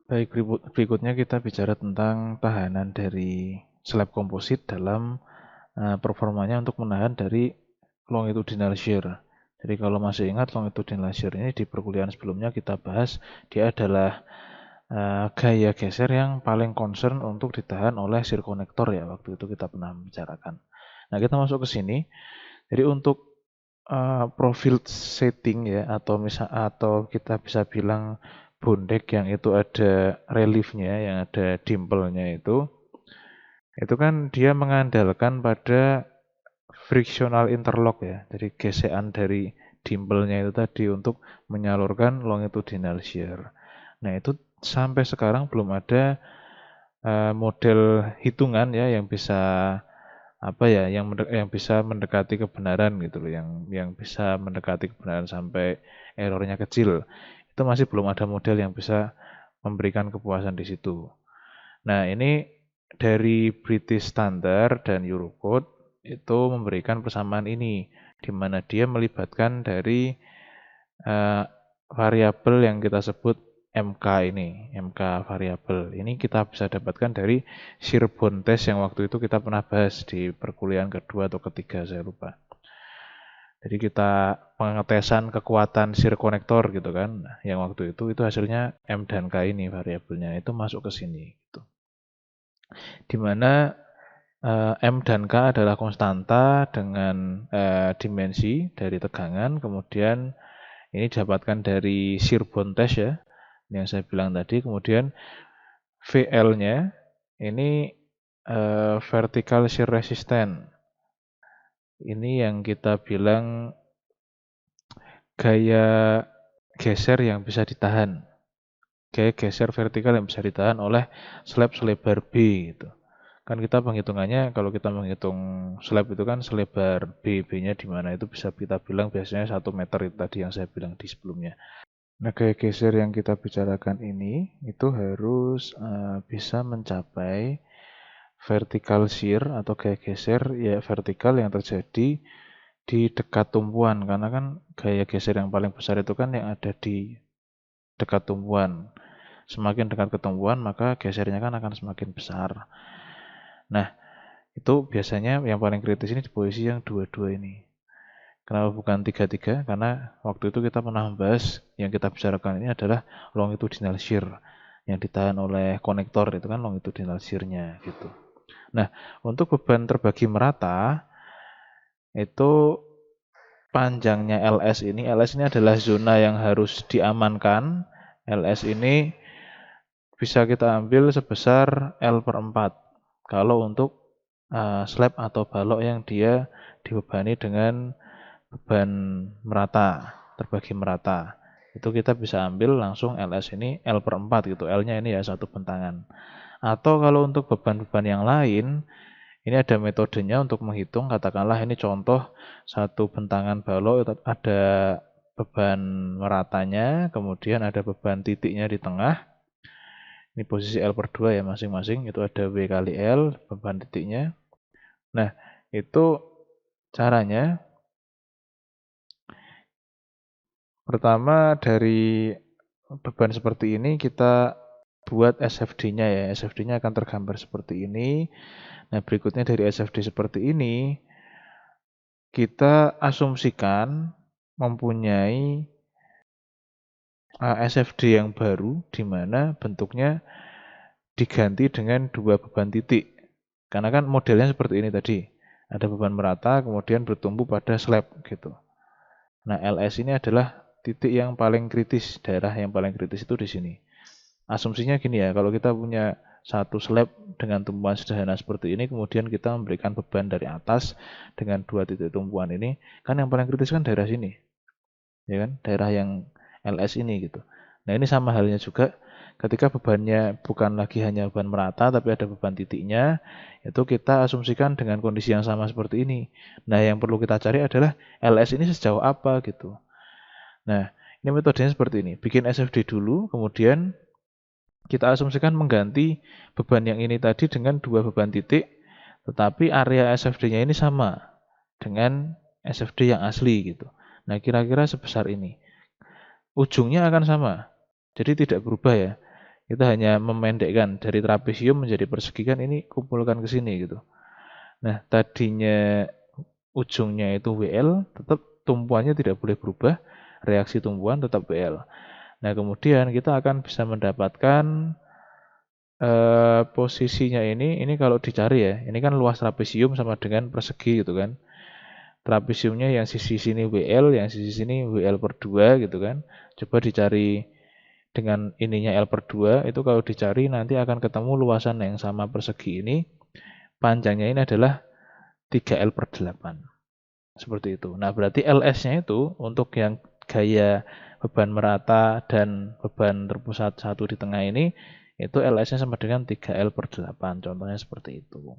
Baik, berikutnya kita bicara tentang tahanan dari slab komposit dalam performanya untuk menahan dari longitudinal shear. Jadi kalau masih ingat longitudinal shear ini di perkuliahan sebelumnya kita bahas, dia adalah gaya geser yang paling concern untuk ditahan oleh shear connector ya, waktu itu kita pernah membicarakan. Nah, kita masuk ke sini. Jadi untuk profil setting ya, atau kita bisa bilang bondek yang itu ada reliefnya, yang ada dimple-nya itu kan dia mengandalkan pada frictional interlock ya. Jadi gesekan dari dimple-nya itu tadi untuk menyalurkan longitudinal shear. Nah, itu sampai sekarang belum ada model hitungan ya yang bisa apa ya, yang bisa mendekati kebenaran gitu loh, yang bisa mendekati kebenaran sampai errornya kecil. Itu masih belum ada model yang bisa memberikan kepuasan di situ. Nah, ini dari British Standard dan Eurocode itu memberikan persamaan ini, di mana dia melibatkan dari eh, variabel yang kita sebut MK ini, MK variabel. Ini kita bisa dapatkan dari shear bond test yang waktu itu kita pernah bahas di perkuliahan kedua atau ketiga, saya lupa. Jadi kita pengetesan kekuatan shear konektor gitu kan. Nah, yang waktu itu hasilnya M dan K ini variabelnya itu masuk ke sini gitu. Di mana M dan K adalah konstanta dengan dimensi dari tegangan, kemudian ini didapatkan dari shear bond test ya, yang saya bilang tadi. Kemudian VL-nya ini vertical shear resistance. Ini yang kita bilang gaya geser yang bisa ditahan. Gaya geser vertikal yang bisa ditahan oleh slab selebar B gitu. Kan kita penghitungannya, kalau kita menghitung slab itu kan selebar B, B-nya di mana itu bisa kita bilang biasanya 1 meter itu tadi yang saya bilang di sebelumnya. Nah, gaya geser yang kita bicarakan ini itu harus bisa mencapai vertical shear atau gaya geser ya vertikal yang terjadi di dekat tumpuan, karena kan gaya geser yang paling besar itu kan yang ada di dekat tumpuan. Semakin dekat ke tumpuan, maka gesernya kan akan semakin besar. Nah, itu biasanya yang paling kritis ini di posisi yang dua-dua ini. Kenapa bukan tiga-tiga? Karena waktu itu kita pernah membahas yang kita bicarakan ini adalah longitudinal shear yang ditahan oleh konektor, itu kan longitudinal shear-nya gitu. Nah, untuk beban terbagi merata itu panjangnya LS ini adalah zona yang harus diamankan. LS ini bisa kita ambil sebesar L per 4. Kalau untuk slab atau balok yang dia dibebani dengan beban merata, terbagi merata. Itu kita bisa ambil langsung LS ini L per 4 gitu. L-nya ini ya satu bentangan. Atau kalau untuk beban-beban yang lain, ini ada metodenya untuk menghitung. Katakanlah ini contoh satu bentangan balok ada beban meratanya, kemudian ada beban titiknya di tengah. Ini posisi L per 2 ya masing-masing, itu ada W kali L, beban titiknya. Nah, itu caranya. Pertama dari beban seperti ini kita buat SFD-nya ya. SFD-nya akan tergambar seperti ini. Nah, berikutnya dari SFD seperti ini, kita asumsikan mempunyai SFD yang baru di mana bentuknya diganti dengan dua beban titik. Karena kan modelnya seperti ini tadi. Ada beban merata kemudian bertumbuh pada slab gitu. Nah, LS ini adalah titik yang paling kritis, daerah yang paling kritis itu di sini. Asumsinya gini ya, kalau kita punya satu slab dengan tumpuan sederhana seperti ini, kemudian kita memberikan beban dari atas dengan dua titik tumpuan ini, kan yang paling kritis kan daerah sini, ya kan, daerah yang LS ini gitu. Nah, ini sama halnya juga ketika bebannya bukan lagi hanya beban merata, tapi ada beban titiknya, itu kita asumsikan dengan kondisi yang sama seperti ini. Nah, yang perlu kita cari adalah LS ini sejauh apa gitu. Nah, ini metodenya seperti ini. Bikin SFD dulu, kemudian kita asumsikan mengganti beban yang ini tadi dengan dua beban titik, tetapi area SFD-nya ini sama dengan SFD yang asli gitu. Nah, kira-kira sebesar ini. Ujungnya akan sama, jadi tidak berubah ya. Kita hanya memendekkan dari trapesium menjadi persegi kan ini kumpulkan ke sini gitu. Nah, tadinya ujungnya itu WL, tetap tumpuannya tidak boleh berubah, reaksi tumpuan tetap WL. Nah, kemudian kita akan bisa mendapatkan posisinya ini kalau dicari ya, ini kan luas trapesium sama dengan persegi gitu kan. Trapesiumnya yang sisi sini WL, yang sisi sini WL per 2 gitu kan. Coba dicari dengan ininya L per 2, itu kalau dicari nanti akan ketemu luasan yang sama persegi ini, panjangnya ini adalah 3L per 8. Seperti itu. Nah, berarti LS-nya itu untuk yang gaya beban merata dan beban terpusat satu di tengah ini, itu LS-nya sama dengan 3L per 8. Contohnya seperti itu.